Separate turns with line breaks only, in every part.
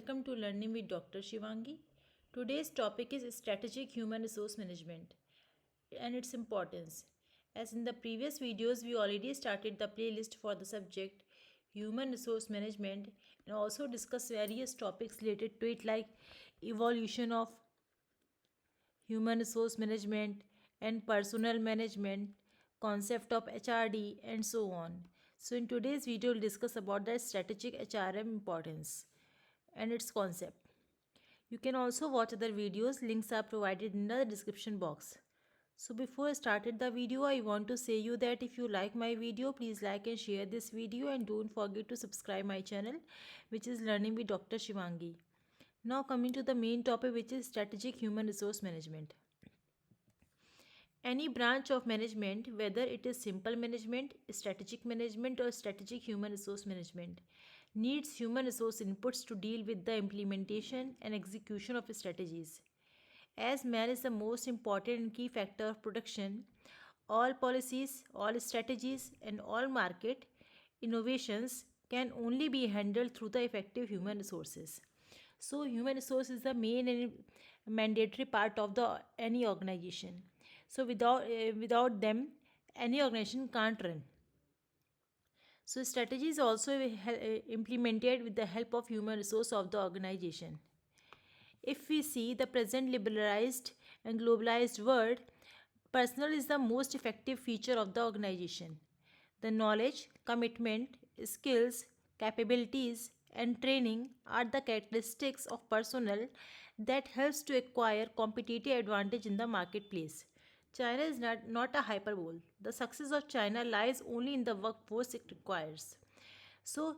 welcome to Learning with Dr. Shivangi. Today's topic is strategic human resource management and its importance. As in the previous videos, we already started the playlist for the subject human resource management and also discuss various topics related to it like evolution of human resource management and personnel management, concept of HRD and so on. So in today's video, we'll discuss about the strategic HRM importance and its concept. You can also watch other videos, links are provided in the description box. So before I started the video, I want to say you that if you like my video, please like and share this video and don't forget to subscribe my channel, which is Learning with Dr. Shivangi. Now coming to the main topic, which is strategic human resource management. Any branch of management, whether it is simple management, strategic management or strategic human resource management, needs human resource inputs to deal with the implementation and execution of strategies. As man is the most important and key factor of production, all policies, all strategies, and all market innovations can only be handled through the effective human resources. So, human resource is the main and mandatory part of the any organization. So, without them, any organization can't run. So strategy is also implemented with the help of human resource of the organization. If we see the present liberalized and globalized world, personnel is the most effective feature of the organization. The knowledge, commitment, skills, capabilities, and training are the characteristics of personnel that helps to acquire competitive advantage in the marketplace. China is not a hyperbole. The success of China lies only in the workforce it requires. So,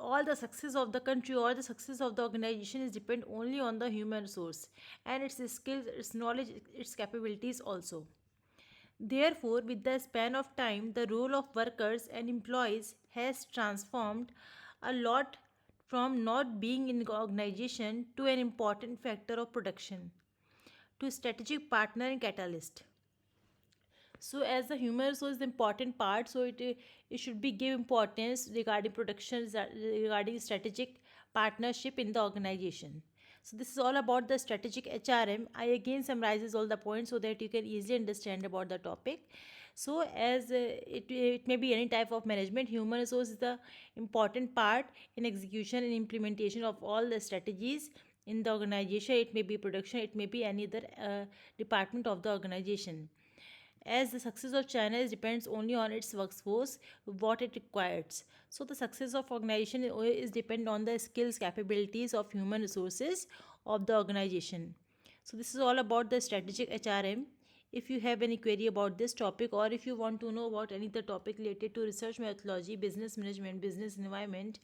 all the success of the country or the success of the organization is depend only on the human resource and its skills, its knowledge, its capabilities also. Therefore, with the span of time, the role of workers and employees has transformed a lot from not being in organization to an important factor of production to strategic partner and catalyst. So as the human resource is the important part, so it should be give importance regarding production, regarding strategic partnership in the organization. So this is all about the strategic HRM. I again summarizes all the points so that you can easily understand about the topic. So as it may be any type of management, human resource is the important part in execution and implementation of all the strategies in the organization. It may be production, it may be any other department of the organization. As the success of China depends only on its workforce, what it requires. So the success of organization is depend on the skills, capabilities of human resources of the organization. So this is all about the strategic HRM. If you have any query about this topic or if you want to know about any other topic related to research methodology, business management, business environment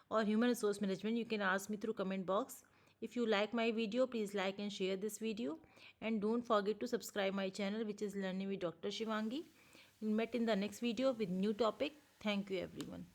or human resource management, you can ask me through comment box. If you like my video, please like and share this video and don't forget to subscribe my channel, which is Learning with Dr. Shivangi. We'll meet in the next video with new topic. Thank you everyone.